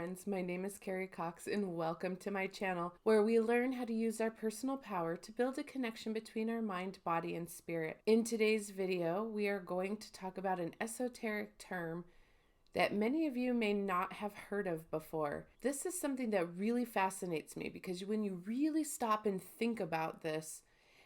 friends, my name is Carrie Cox and welcome to my channel where we learn how to use our personal power to build a connection between our mind, body, and spirit. In today's video, we are going to talk about an esoteric term that many of you may not have heard of before. This is something that really fascinates me because when you really stop and think about this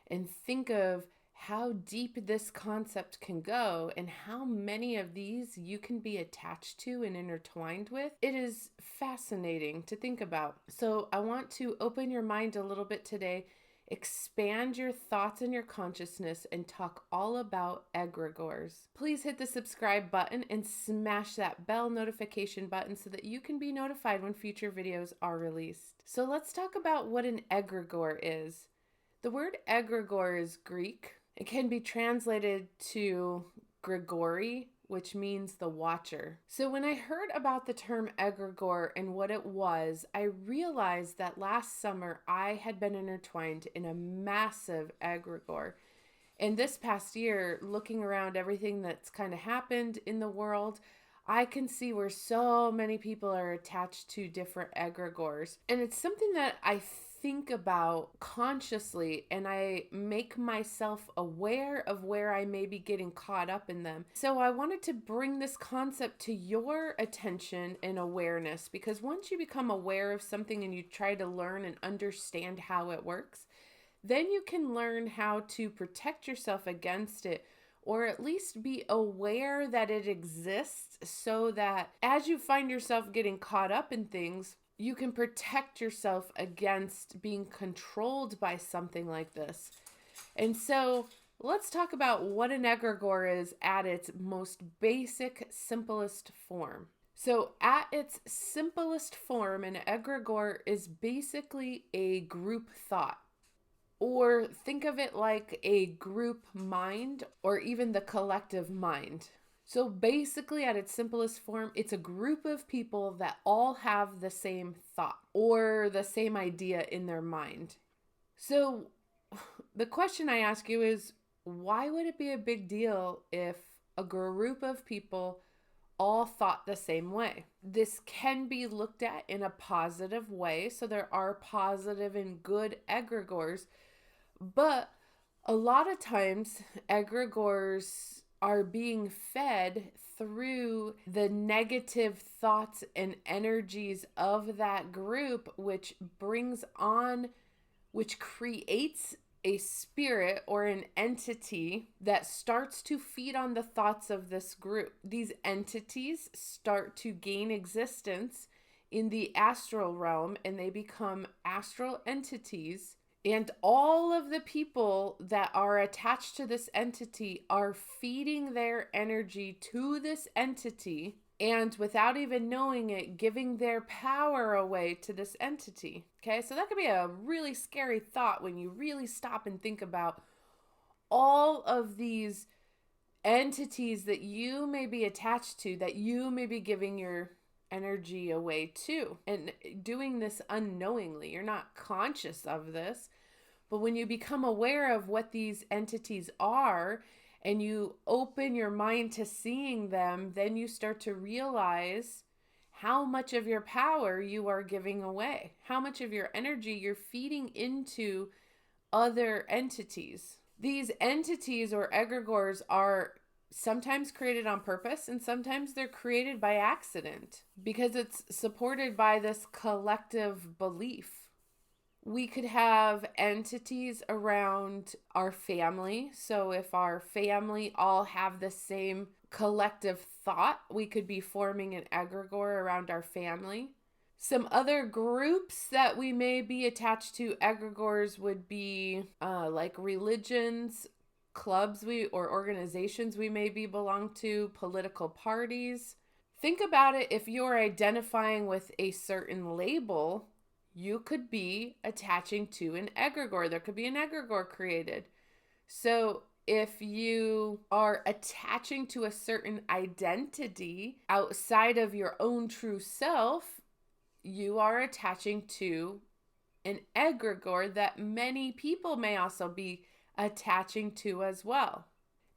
and think of how deep this concept can go and how many of these you can be attached to and intertwined with, it is fascinating to think about. So I want to open your mind a little bit today, expand your thoughts and your consciousness, and talk all about egregores. Please hit the subscribe button and smash that bell notification button so that you can be notified when future videos are released. So let's talk about what an egregore is. The word egregore is Greek. It can be translated to Grigori, which means the watcher. So when I heard about the term egregore and what it was, I realized that last summer I had been intertwined in a massive egregore. And this past year, looking around everything that's kind of happened in the world, I can see where so many people are attached to different egregores. And it's something that I think about consciously, and I make myself aware of where I may be getting caught up in them. So I wanted to bring this concept to your attention and awareness, because once you become aware of something and you try to learn and understand how it works, then you can learn how to protect yourself against it, or at least be aware that it exists so that as you find yourself getting caught up in things, you can protect yourself against being controlled by something like this. And so let's talk about what an egregore is at its most basic, simplest form. So at its simplest form, an egregore is basically a group thought. Or think of it like a group mind or even the collective mind. So basically, at its simplest form, it's a group of people that all have the same thought or the same idea in their mind. So the question I ask you is, why would it be a big deal if a group of people all thought the same way? This can be looked at in a positive way. So there are positive and good egregores, but a lot of times egregores are being fed through the negative thoughts and energies of that group, which creates a spirit or an entity that starts to feed on the thoughts of this group. These entities start to gain existence in the astral realm and they become astral entities. And all of the people that are attached to this entity are feeding their energy to this entity, and without even knowing it, giving their power away to this entity. Okay, so that could be a really scary thought when you really stop and think about all of these entities that you may be attached to, that you may be giving your energy away to, and doing this unknowingly. You're not conscious of this, but when you become aware of what these entities are and you open your mind to seeing them, then you start to realize how much of your power you are giving away, how much of your energy you're feeding into other entities. These entities or egregores are sometimes created on purpose and sometimes they're created by accident because it's supported by this collective belief. We could have entities around our family. So if our family all have the same collective thought, we could be forming an egregore around our family. Some other groups that we may be attached to egregores would be like religions, clubs or organizations we maybe belong to, political parties. Think about it. If you're identifying with a certain label, you could be attaching to an egregore. There could be an egregore created. So if you are attaching to a certain identity outside of your own true self, you are attaching to an egregore that many people may also be attaching to as well.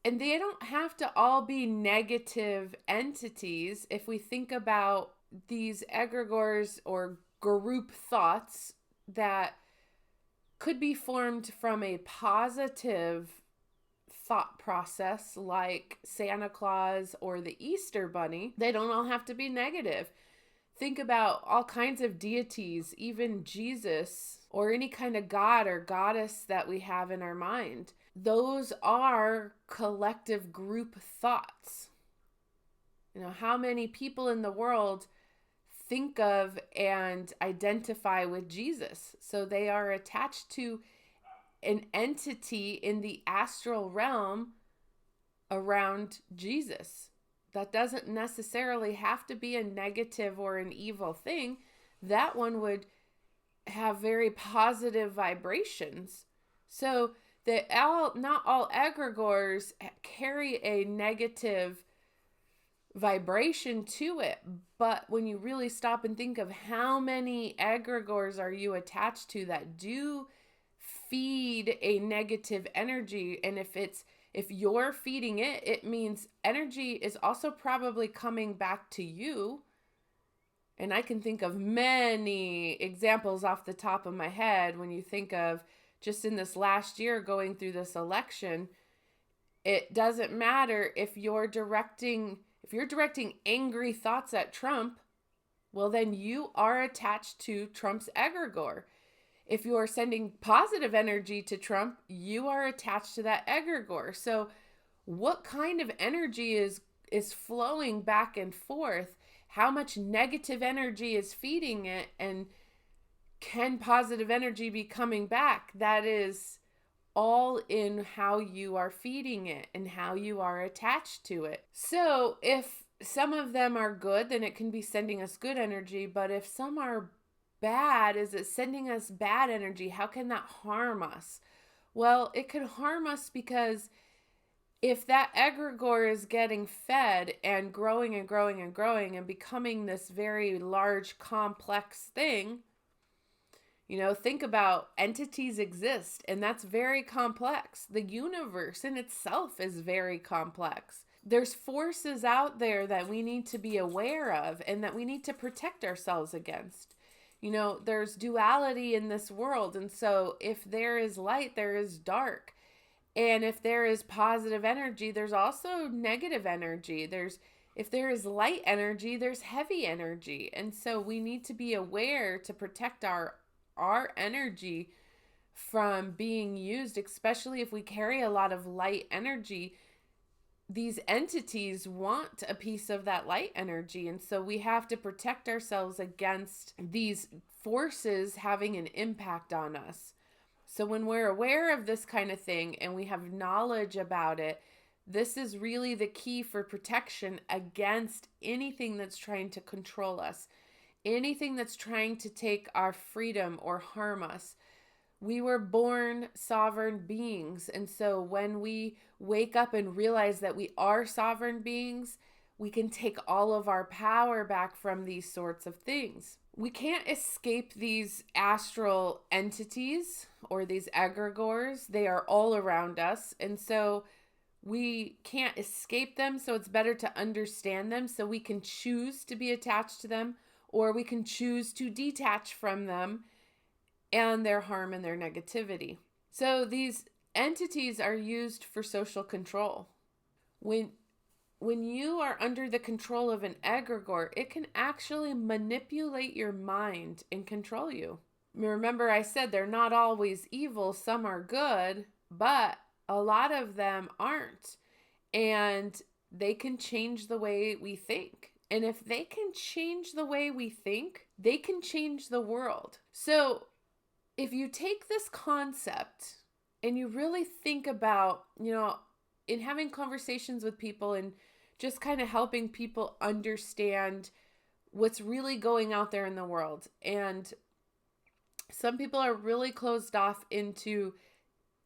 And they don't have to all be negative entities. If we think about these egregores or group thoughts that could be formed from a positive thought process like Santa Claus or the Easter Bunny. They don't all have to be negative. Think about all kinds of deities, even Jesus or any kind of god or goddess that we have in our mind. Those are collective group thoughts. You know, how many people in the world think of and identify with Jesus? So they are attached to an entity in the astral realm around Jesus. That doesn't necessarily have to be a negative or an evil thing. That one would have very positive vibrations. So not all egregores carry a negative vibration to it, but when you really stop and think of how many egregores are you attached to that do feed a negative energy, and if you're feeding it, it means energy is also probably coming back to you. And I can think of many examples off the top of my head when you think of just in this last year going through this election. It doesn't matter if you're directing angry thoughts at Trump, well, then you are attached to Trump's egregore. If you are sending positive energy to Trump, you are attached to that egregore. So what kind of energy is flowing back and forth? How much negative energy is feeding it? And can positive energy be coming back? That is all in how you are feeding it and how you are attached to it. So if some of them are good, then it can be sending us good energy. But if some are bad, is it sending us bad energy? How can that harm us? Well, it could harm us because if that egregore is getting fed and growing and growing and growing and becoming this very large, complex thing, you know, think about entities exist, and that's very complex. The universe in itself is very complex. There's forces out there that we need to be aware of and that we need to protect ourselves against. You know, there's duality in this world, and so if there is light, there is dark. And if there is positive energy, there's also negative energy. If there is light energy, there's heavy energy. And so we need to be aware to protect our energy from being used, especially if we carry a lot of light energy. These entities want a piece of that light energy. And so we have to protect ourselves against these forces having an impact on us. So when we're aware of this kind of thing and we have knowledge about it, this is really the key for protection against anything that's trying to control us, anything that's trying to take our freedom or harm us. We were born sovereign beings. And so when we wake up and realize that we are sovereign beings, we can take all of our power back from these sorts of things. We can't escape these astral entities or these egregores. They are all around us. And so we can't escape them. So it's better to understand them so we can choose to be attached to them, or we can choose to detach from them and their harm and their negativity. So these entities are used for social control. When you are under the control of an egregore, it can actually manipulate your mind and control you. Remember, I said they're not always evil. Some are good, but a lot of them aren't. And they can change the way we think. And if they can change the way we think, they can change the world. So if you take this concept and you really think about, you know, in having conversations with people and just kind of helping people understand what's really going out there in the world. And some people are really closed off into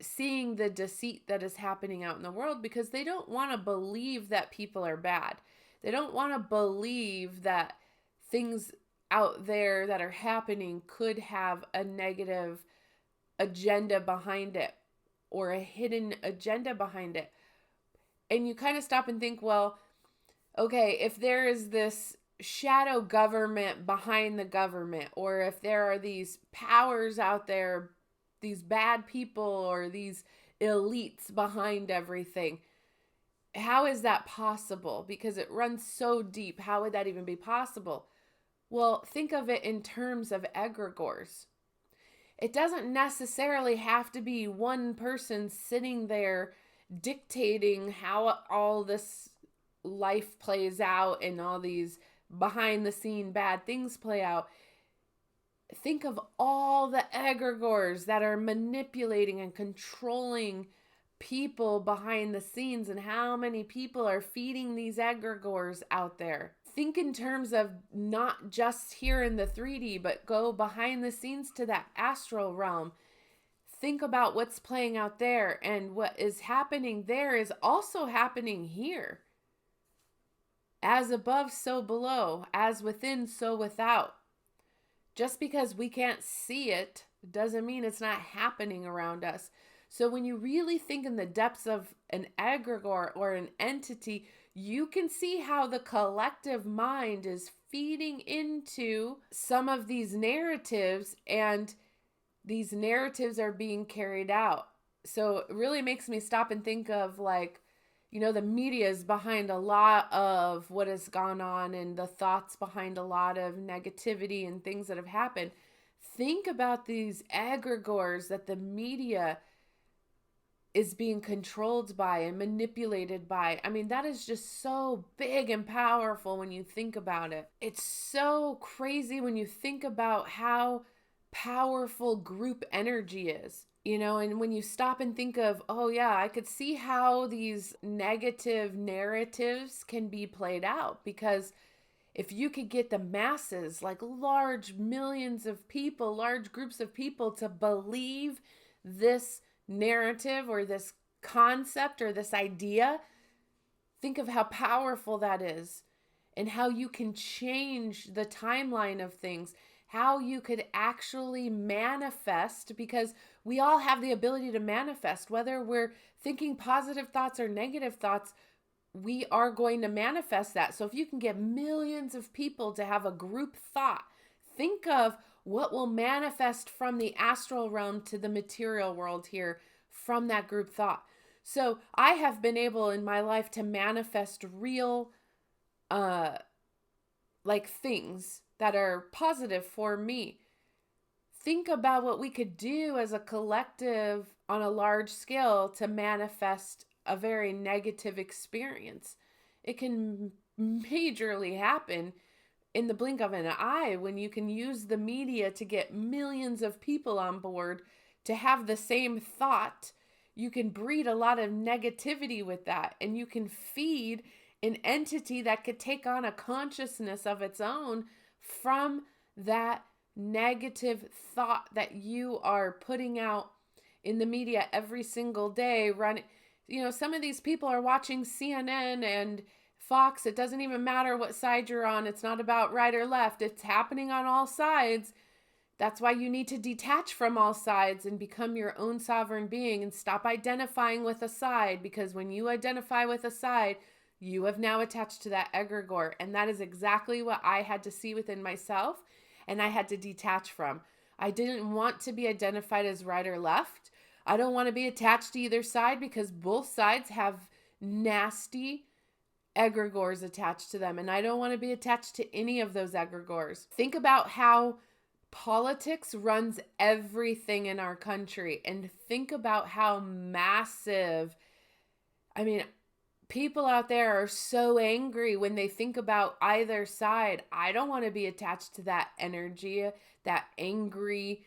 seeing the deceit that is happening out in the world because they don't want to believe that people are bad. They don't want to believe that things out there that are happening could have a negative agenda behind it or a hidden agenda behind it. And you kind of stop and think, well, okay, if there is this shadow government behind the government, or if there are these powers out there, these bad people or these elites behind everything. How is that possible? Because it runs so deep. How would that even be possible? Well, think of it in terms of egregores. It doesn't necessarily have to be one person sitting there dictating how all this life plays out and all these behind the scene bad things play out. Think of all the egregores that are manipulating and controlling people behind the scenes and how many people are feeding these egregores out there. Think in terms of not just here in the 3D, but go behind the scenes to that astral realm. Think about what's playing out there, and what is happening there is also happening here. As above, so below. As within, so without. Just because we can't see it doesn't mean it's not happening around us. So when you really think in the depths of an egregore or an entity, you can see how the collective mind is feeding into some of these narratives, and these narratives are being carried out. So it really makes me stop and think of, like, the media is behind a lot of what has gone on and the thoughts behind a lot of negativity and things that have happened. Think about these egregores that the media is being controlled by and manipulated by. I mean, that is just so big and powerful when you think about it. It's so crazy when you think about how powerful group energy is. And when you stop and think of, oh yeah, I could see how these negative narratives can be played out, because if you could get the masses, like large millions of people, large groups of people, to believe this narrative or this concept or this idea, think of how powerful that is and how you can change the timeline of things, how you could actually manifest, because we all have the ability to manifest, whether we're thinking positive thoughts or negative thoughts. We are going to manifest that. So if you can get millions of people to have a group thought, think of what will manifest from the astral realm to the material world here from that group thought. So I have been able in my life to manifest real things that are positive for me. Think about what we could do as a collective on a large scale to manifest a very negative experience. It can majorly happen in the blink of an eye when you can use the media to get millions of people on board to have the same thought. You can breed a lot of negativity with that, and you can feed an entity that could take on a consciousness of its own from that negative thought that you are putting out in the media every single day. Some of these people are watching CNN and Fox. It doesn't even matter what side you're on. It's not about right or left. It's happening on all sides. That's why you need to detach from all sides and become your own sovereign being and stop identifying with a side, because when you identify with a side, you have now attached to that egregore. And that is exactly what I had to see within myself, and I had to detach from. I didn't want to be identified as right or left. I don't want to be attached to either side, because both sides have nasty egregores attached to them, and I don't want to be attached to any of those egregores. Think about how politics runs everything in our country, and think about how massive, people out there are so angry when they think about either side. I don't want to be attached to that energy, that angry,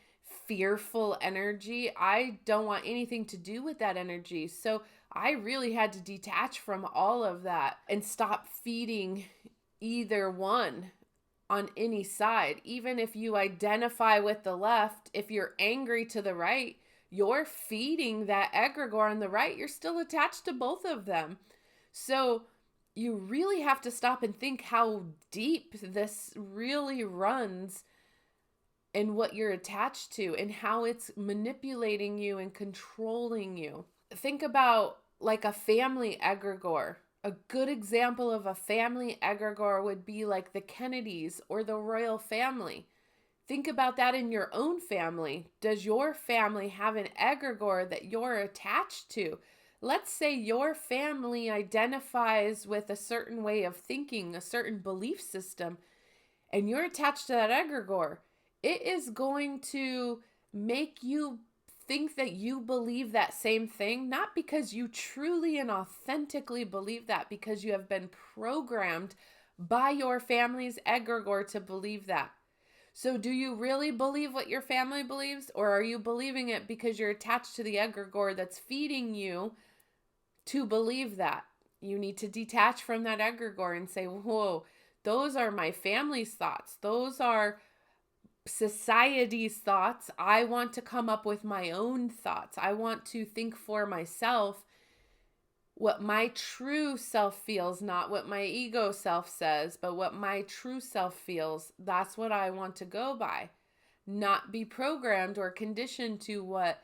fearful energy. I don't want anything to do with that energy. So I really had to detach from all of that and stop feeding either one on any side. Even if you identify with the left, if you're angry to the right, you're feeding that egregore on the right. You're still attached to both of them. So you really have to stop and think how deep this really runs and what you're attached to and how it's manipulating you and controlling you. Think about like a family egregore. A good example of a family egregore would be like the Kennedys or the royal family. Think about that in your own family. Does your family have an egregore that you're attached to? Let's say your family identifies with a certain way of thinking, a certain belief system, and you're attached to that egregore. It is going to make you think that you believe that same thing, not because you truly and authentically believe that, because you have been programmed by your family's egregore to believe that. So do you really believe what your family believes, or are you believing it because you're attached to the egregore that's feeding you to believe that? You need to detach from that egregore and say, whoa, those are my family's thoughts. Those are society's thoughts. I want to come up with my own thoughts. I want to think for myself what my true self feels, not what my ego self says, but what my true self feels. That's what I want to go by. Not be programmed or conditioned to what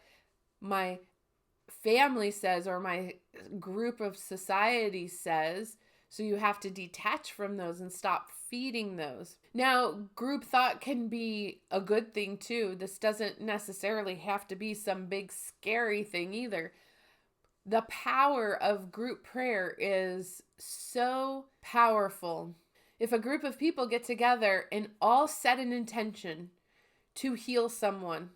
my family says or my group of society says. So you have to detach from those and stop feeding those. Now, group thought can be a good thing too. This doesn't necessarily have to be some big scary thing either. The power of group prayer is so powerful. If a group of people get together and all set an intention to heal someone,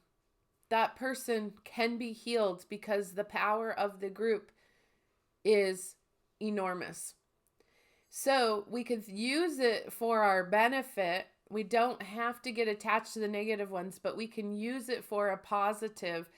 that person can be healed because the power of the group is enormous. So we could use it for our benefit. We don't have to get attached to the negative ones, but we can use it for a positive.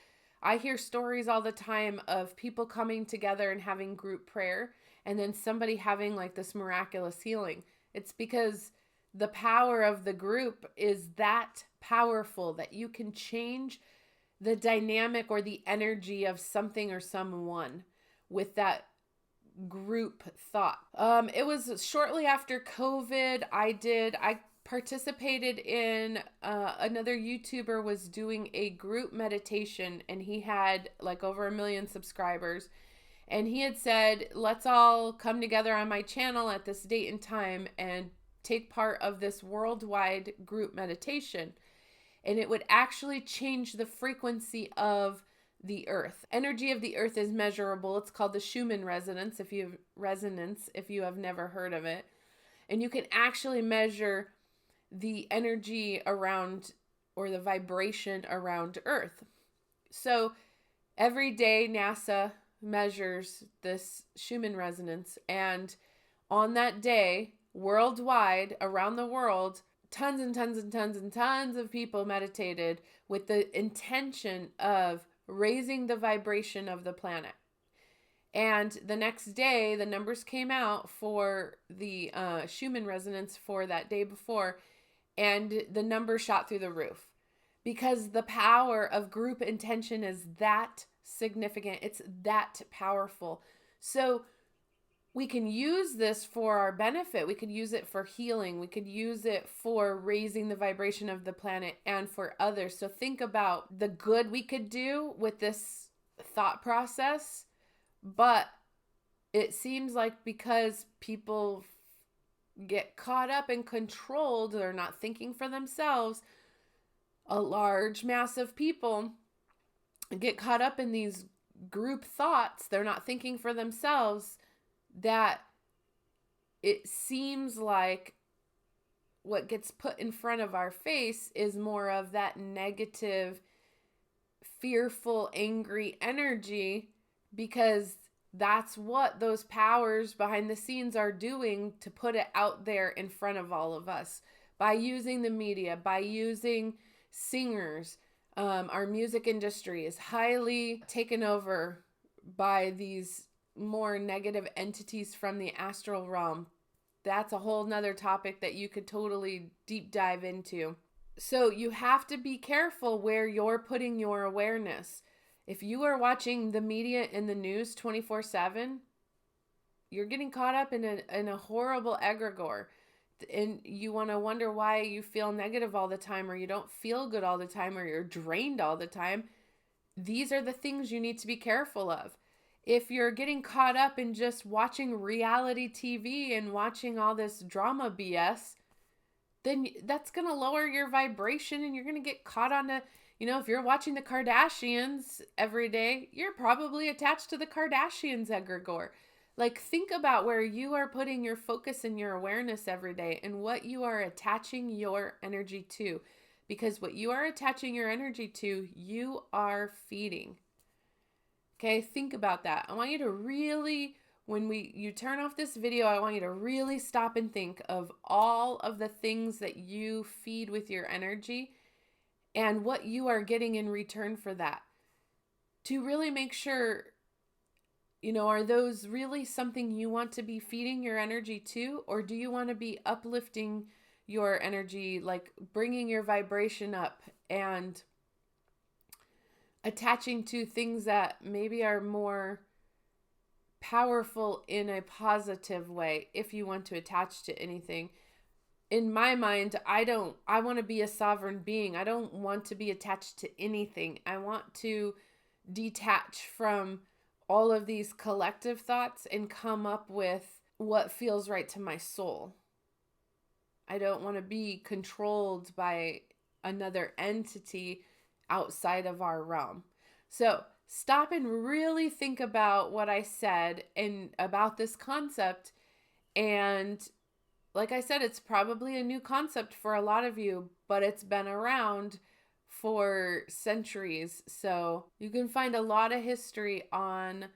I hear stories all the time of people coming together and having group prayer, and then somebody having like this miraculous healing. It's because the power of the group is that powerful that you can change the dynamic or the energy of something or someone with that group thought. It was shortly after COVID. I participated in another YouTuber was doing a group meditation, and he had like over 1 million subscribers, and he had said, let's all come together on my channel at this date and time and take part of this worldwide group meditation, and it would actually change the frequency of the earth. Energy of the earth is measurable. It's called the Schumann resonance if you have never heard of it. And you can actually measure the energy around or the vibration around earth. So every day NASA measures this Schumann resonance, and on that day, worldwide, around the world, tons and tons and tons and tons of people meditated with the intention of raising the vibration of the planet. And the next day, the numbers came out for the Schumann resonance for that day before, and the numbers shot through the roof because the power of group intention is that significant. It's that powerful. So we can use this for our benefit. We could use it for healing. We could use it for raising the vibration of the planet and for others. So think about the good we could do with this thought process. But it seems like because people get caught up and controlled, they're not thinking for themselves. A large mass of people get caught up in these group thoughts. They're not thinking for themselves. That it seems like what gets put in front of our face is more of that negative, fearful, angry energy, because that's what those powers behind the scenes are doing to put it out there in front of all of us by using the media, by using singers. Our music industry is highly taken over by these more negative entities from the astral realm. That's a whole nother topic that you could totally deep dive into. So you have to be careful where you're putting your awareness. If you are watching the media and the news 24/7, you're getting caught up in a horrible egregore. And you want to wonder why you feel negative all the time, or you don't feel good all the time, or you're drained all the time. These are the things you need to be careful of. If you're getting caught up in just watching reality TV and watching all this drama BS, then that's going to lower your vibration and you're going to get caught on a, if you're watching the Kardashians every day, you're probably attached to the Kardashians egregore. Like, think about where you are putting your focus and your awareness every day and what you are attaching your energy to. Because what you are attaching your energy to, you are feeding. Okay, think about that. I want you to really, when you turn off this video, I want you to really stop and think of all of the things that you feed with your energy and what you are getting in return for that. To really make sure, are those really something you want to be feeding your energy to? Or do you want to be uplifting your energy, like bringing your vibration up and attaching to things that maybe are more powerful in a positive way if you want to attach to anything? In my mind, I want to be a sovereign being. I don't want to be attached to anything. I want to detach from all of these collective thoughts and come up with what feels right to my soul. I don't want to be controlled by another entity outside of our realm. So stop and really think about what I said and about this concept. And like I said, it's probably a new concept for a lot of you, but it's been around for centuries. So you can find a lot of history on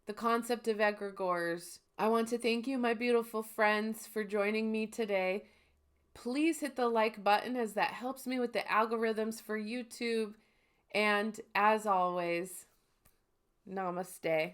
the concept of egregores. I want to thank you, my beautiful friends, for joining me today. Please hit the like button, as that helps me with the algorithms for YouTube. And as always, namaste.